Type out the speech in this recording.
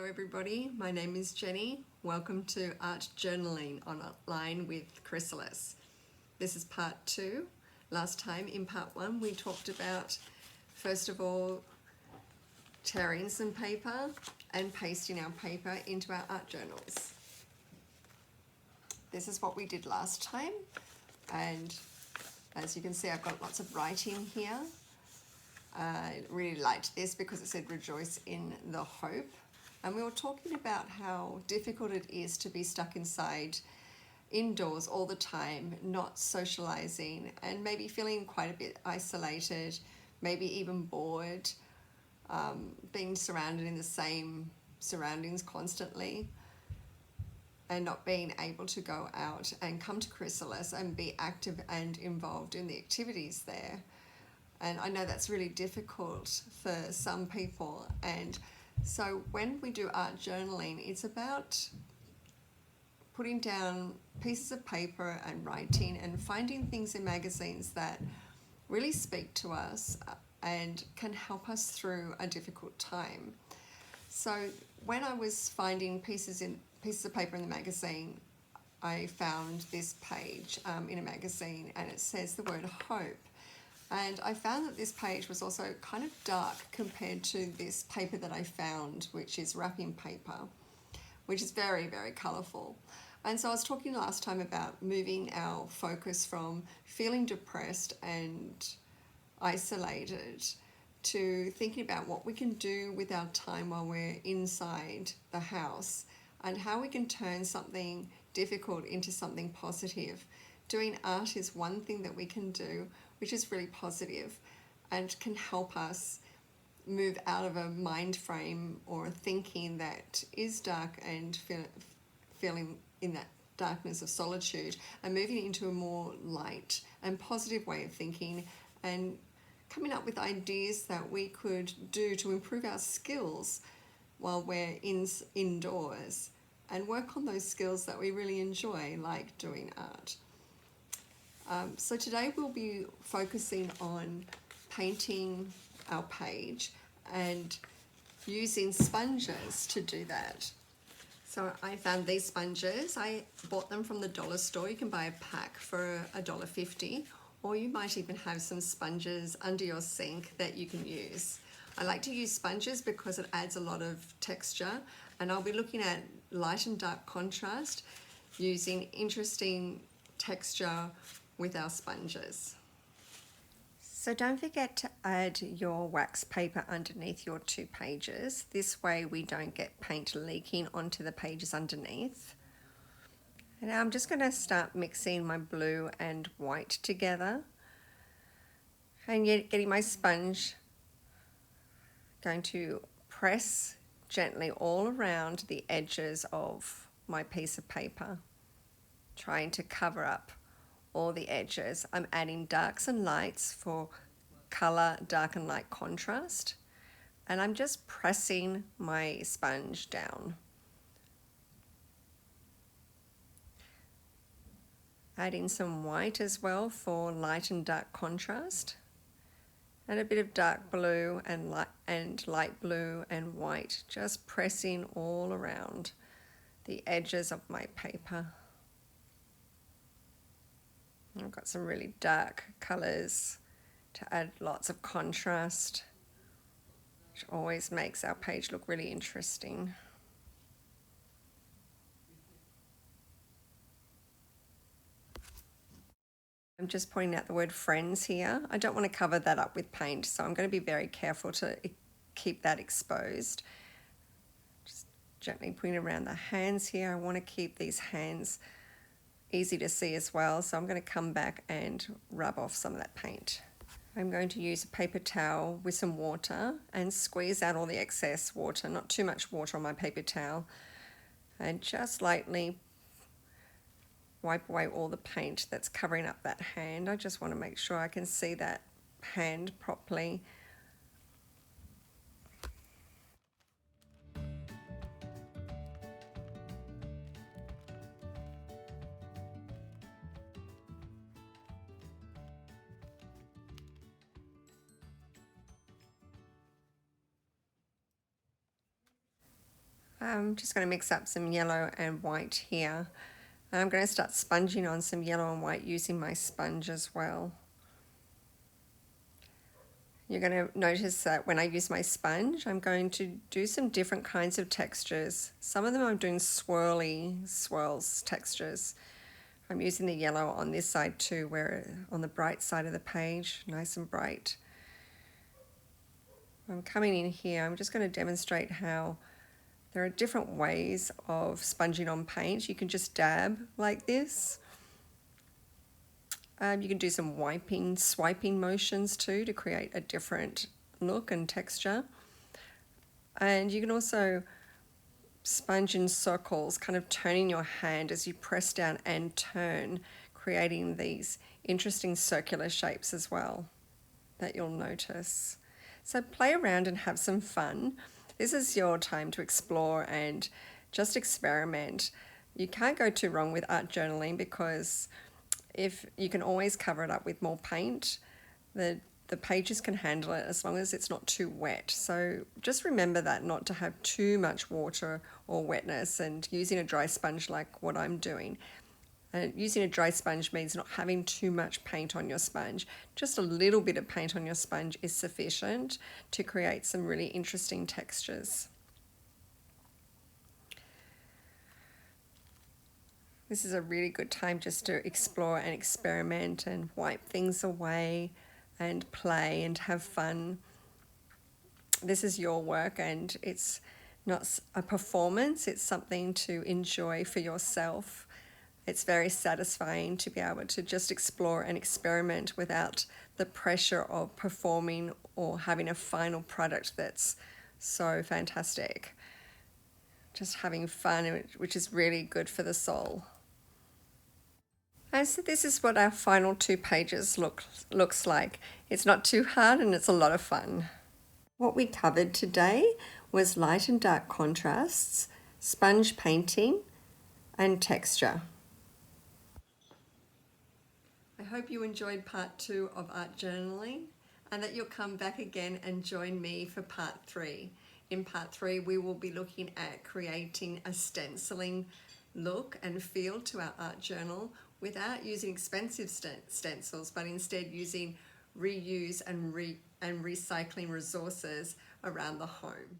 everybody, my name is Jenny. Welcome to Art Journaling Online with Chrysalis. This is part 2. Last time in part 1 we talked about, first of all, tearing some paper and pasting our paper into our art journals. This is what we did last time, and as you can see I've got lots of writing here. I really liked this because it said rejoice in the hope. And we were talking about how difficult it is to be stuck indoors all the time, not socializing, and maybe feeling quite a bit isolated, maybe even bored, being surrounded in the same surroundings constantly, and not being able to go out and come to Chrysalis and be active and involved in the activities there. And I know that's really difficult for some people. And so when we do art journaling, it's about putting down pieces of paper and writing and finding things in magazines that really speak to us and can help us through a difficult time. So when I was finding pieces of paper in the magazine, I found this page in a magazine, and it says the word hope. And I found that this page was also kind of dark compared to this paper that I found, which is wrapping paper, which is very, very colourful. And so I was talking last time about moving our focus from feeling depressed and isolated to thinking about what we can do with our time while we're inside the house and how we can turn something difficult into something positive. Doing art is one thing that we can do, which is really positive and can help us move out of a mind frame or thinking that is dark and feeling in that darkness of solitude, and moving into a more light and positive way of thinking and coming up with ideas that we could do to improve our skills while we're indoors and work on those skills that we really enjoy, like doing art. So today we'll be focusing on painting our page and using sponges to do that. So I found these sponges. I bought them from the dollar store. You can buy a pack for $1.50, or you might even have some sponges under your sink that you can use. I like to use sponges because it adds a lot of texture, and I'll be looking at light and dark contrast using interesting texture with our sponges. So don't forget to add your wax paper underneath your 2 pages. This way we don't get paint leaking onto the pages underneath. And now I'm just going to start mixing my blue and white together, and yet getting my sponge, going to press gently all around the edges of my piece of paper, trying to cover up all the edges. I'm adding darks and lights for color, dark and light contrast, and I'm just pressing my sponge down. Adding some white as well for light and dark contrast, and a bit of dark blue and light blue and white, just pressing all around the edges of my paper. I've got some really dark colours to add lots of contrast, which always makes our page look really interesting. I'm just pointing out the word friends here. I don't want to cover that up with paint, so I'm going to be very careful to keep that exposed. Just gently putting around the hands here. I want to keep these hands easy to see as well, so I'm going to come back and rub off some of that paint. I'm going to use a paper towel with some water and squeeze out all the excess water, not too much water on my paper towel, and just lightly wipe away all the paint that's covering up that hand. I just want to make sure I can see that hand properly. I'm just going to mix up some yellow and white here. And I'm going to start sponging on some yellow and white using my sponge as well. You're going to notice that when I use my sponge, I'm going to do some different kinds of textures. Some of them I'm doing swirls textures. I'm using the yellow on this side too, where on the bright side of the page, nice and bright. I'm coming in here, I'm just going to demonstrate how there are different ways of sponging on paint. You can just dab like this. You can do some swiping motions too to create a different look and texture. And you can also sponge in circles, kind of turning your hand as you press down and turn, creating these interesting circular shapes as well that you'll notice. So play around and have some fun. This is your time to explore and just experiment. You can't go too wrong with art journaling because if you can always cover it up with more paint, the pages can handle it as long as it's not too wet. So just remember that, not to have too much water or wetness, and using a dry sponge like what I'm doing. And using a dry sponge means not having too much paint on your sponge. Just a little bit of paint on your sponge is sufficient to create some really interesting textures. This is a really good time just to explore and experiment and wipe things away and play and have fun. This is your work and it's not a performance, it's something to enjoy for yourself. It's very satisfying to be able to just explore and experiment without the pressure of performing or having a final product that's so fantastic. Just having fun, which is really good for the soul. And so this is what our final 2 pages looks like. It's not too hard and it's a lot of fun. What we covered today was light and dark contrasts, sponge painting, and texture. I hope you enjoyed part 2 of art journaling and that you'll come back again and join me for part 3. In part 3, we will be looking at creating a stenciling look and feel to our art journal without using expensive stencils, but instead using reuse and recycling resources around the home.